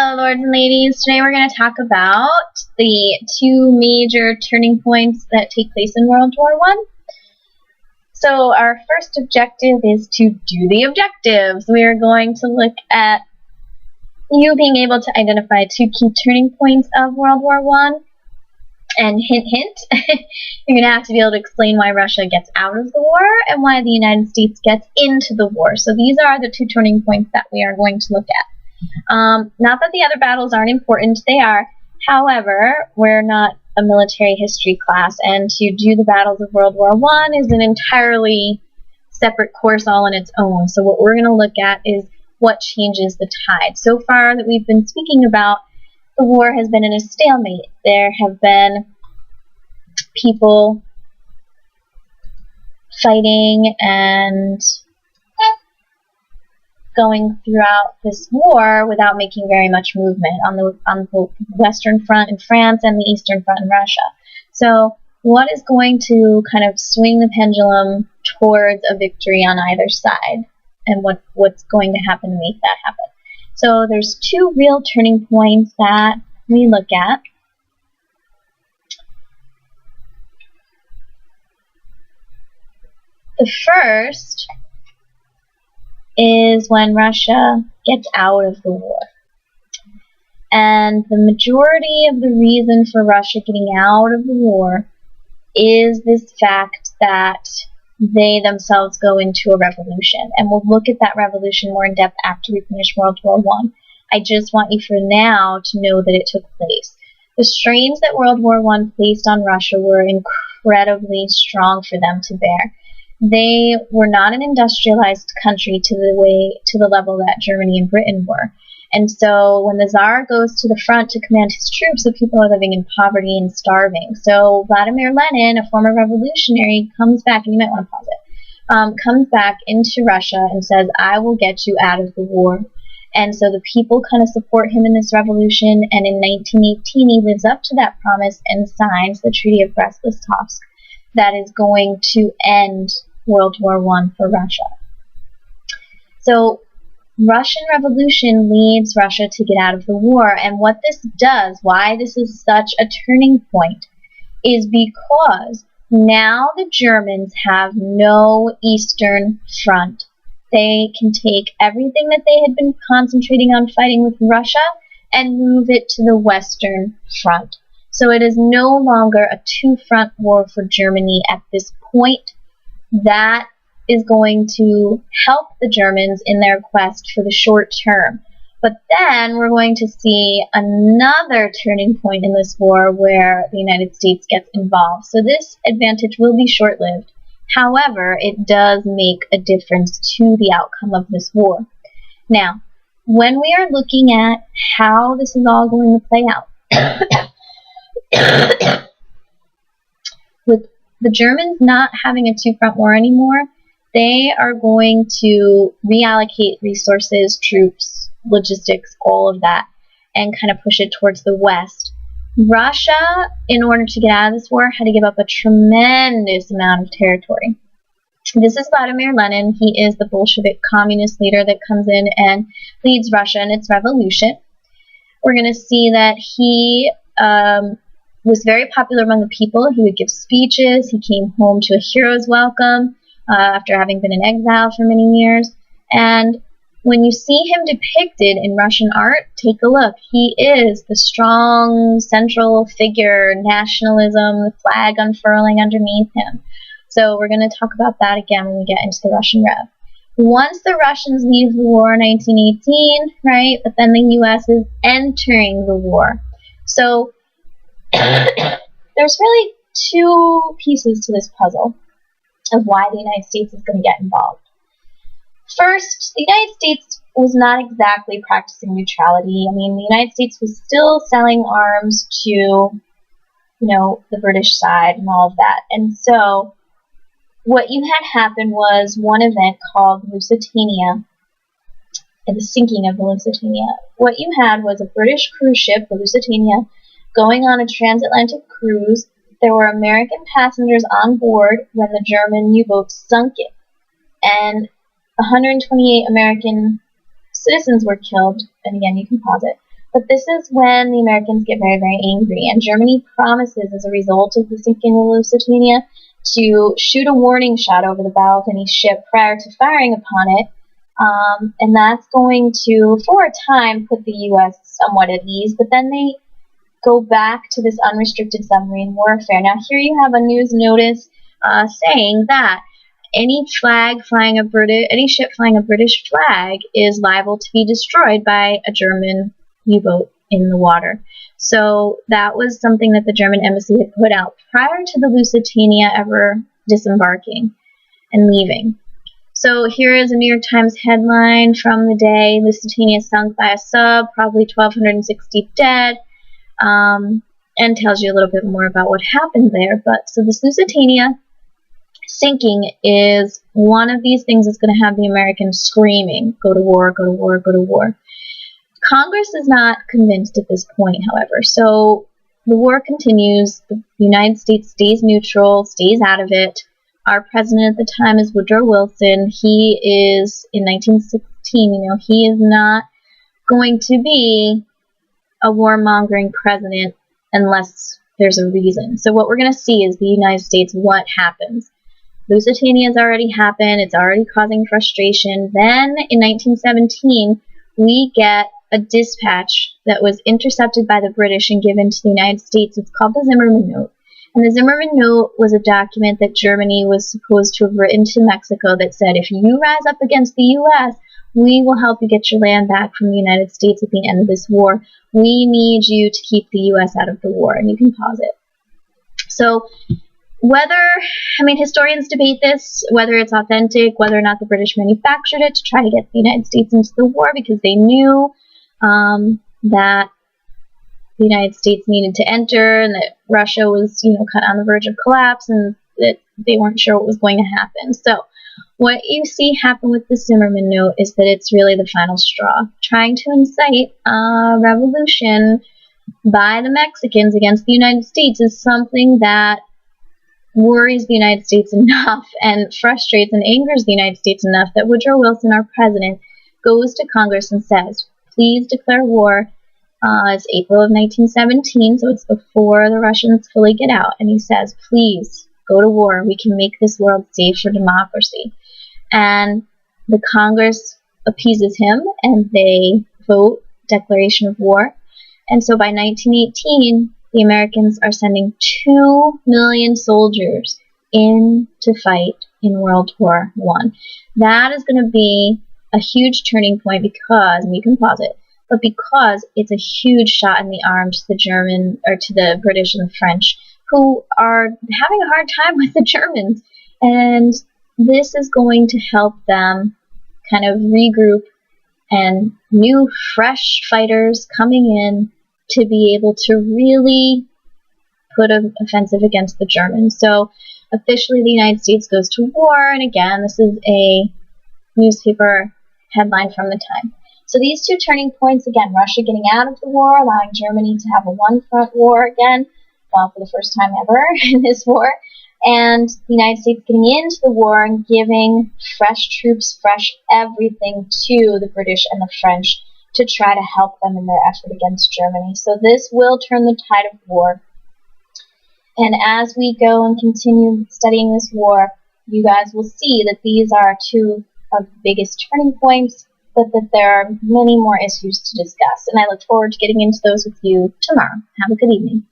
Hello, lords and ladies. Today we're going to talk about the two major turning points that take place in World War I. So our first objective is to do the objectives. We are going to look at you being able to identify two key turning points of World War I. And hint, hint, you're going to have to be able to explain why Russia gets out of the war and why the United States gets into the war. So these are the two turning points that we are going to look at. Not that the other battles aren't important, they are. However, we're not a military history class, and to do the battles of World War I is an entirely separate course all on its own. So what we're going to look at is what changes the tide. So far that we've been speaking about, the war has been in a stalemate. There have been people fighting and going throughout this war without making very much movement on the Western Front in France and the Eastern Front in Russia. So what is going to kind of swing the pendulum towards a victory on either side, and what's going to happen to make that happen? So there's two real turning points that we look at. The first is when Russia gets out of the war. And the majority of the reason for Russia getting out of the war is this fact that they themselves go into a revolution. And we'll look at that revolution more in depth after we finish World War I. I just want you for now to know that it took place. The strains that World War I placed on Russia were incredibly strong for them to bear. They were not an industrialized country to the level that Germany and Britain were. And so when the Tsar goes to the front to command his troops, the people are living in poverty and starving. So Vladimir Lenin, a former revolutionary, comes back, and you might want to pause it, comes back into Russia and says, I will get you out of the war. And so the people kind of support him in this revolution, and in 1918 he lives up to that promise and signs the Treaty of Brest-Litovsk that is going to end World War I for Russia. So Russian Revolution leads Russia to get out of the war, and what this does, why this is such a turning point, is because now the Germans have no Eastern Front. They can take everything that they had been concentrating on fighting with Russia and move it to the Western Front. So it is no longer a two-front war for Germany at this point. That is going to help the Germans in their quest for the short term. But then we're going to see another turning point in this war where the United States gets involved. So this advantage will be short-lived. However, it does make a difference to the outcome of this war. Now, when we are looking at how this is all going to play out, with the Germans not having a two-front war anymore, they are going to reallocate resources, troops, logistics, all of that, and kind of push it towards the west. Russia, in order to get out of this war, had to give up a tremendous amount of territory. This is Vladimir Lenin. He is the Bolshevik communist leader that comes in and leads Russia in its revolution. We're going to see that he was very popular among the people. He would give speeches. He came home to a hero's welcome after having been in exile for many years. And when you see him depicted in Russian art, take a look. He is the strong central figure, nationalism, the flag unfurling underneath him. So we're going to talk about that again when we get into the Russian Rev. Once the Russians leave the war in 1918, right, but then the U.S. is entering the war. So there's really two pieces to this puzzle of why the United States is going to get involved. First, the United States was not exactly practicing neutrality. I mean, the United States was still selling arms to, the British side and all of that. And so what you had happen was one event called Lusitania, and the sinking of the Lusitania. What you had was a British cruise ship, the Lusitania, going on a transatlantic cruise. There were American passengers on board when the German U-boat sunk it. And 128 American citizens were killed, and again, you can pause it. But this is when the Americans get very, very angry, and Germany promises, as a result of the sinking of Lusitania, to shoot a warning shot over the bow of any ship prior to firing upon it, and that's going to, for a time, put the U.S. somewhat at ease, but then they go back to this unrestricted submarine warfare. Now, here you have a news notice saying that any ship flying a British flag is liable to be destroyed by a German U-boat in the water. So that was something that the German embassy had put out prior to the Lusitania ever disembarking and leaving. So here is a New York Times headline from the day: Lusitania sunk by a sub, probably 1,260 dead, and tells you a little bit more about what happened there. But so this Lusitania sinking is one of these things that's going to have the Americans screaming, "Go to war, go to war, go to war." Congress is not convinced at this point, however. So the war continues. The United States stays neutral, stays out of it. Our president at the time is Woodrow Wilson. He is, in 1916, he is not going to be a warmongering president unless there's a reason. So what we're going to see is the United States, what happens. Lusitania has already happened. It's already causing frustration. Then, in 1917, we get a dispatch that was intercepted by the British and given to the United States. It's called the Zimmerman Note. And the Zimmerman Note was a document that Germany was supposed to have written to Mexico that said, if you rise up against the U.S., we will help you get your land back from the United States at the end of this war. We need you to keep the U.S. out of the war. And you can pause it. So historians debate this, whether it's authentic, whether or not the British manufactured it to try to get the United States into the war because they knew that the United States needed to enter and that Russia was, kind of on the verge of collapse and that they weren't sure what was going to happen. So what you see happen with the Zimmerman Note is that it's really the final straw, trying to incite a revolution by the Mexicans against the United States is something that worries the United States enough and frustrates and angers the United States enough that Woodrow Wilson, our president, goes to Congress and says, please declare war. It's April of 1917, so it's before the Russians fully get out. And he says, please, go to war. We can make this world safe for democracy. And the Congress appeases him, and they vote declaration of war. And so by 1918, the Americans are sending 2 million soldiers in to fight in World War I. That is going to be a huge turning point because, and you can pause it, but because it's a huge shot in the arm to the British and the French, who are having a hard time with the Germans. And this is going to help them kind of regroup and new, fresh fighters coming in to be able to really put an offensive against the Germans. So officially the United States goes to war, and again, this is a newspaper headline from the time. So these two turning points, again, Russia getting out of the war, allowing Germany to have a one-front war again, for the first time ever in this war, and the United States getting into the war and giving fresh troops, fresh everything to the British and the French to try to help them in their effort against Germany. So this will turn the tide of war. And as we go and continue studying this war, you guys will see that these are two of the biggest turning points, but that there are many more issues to discuss. And I look forward to getting into those with you tomorrow. Have a good evening.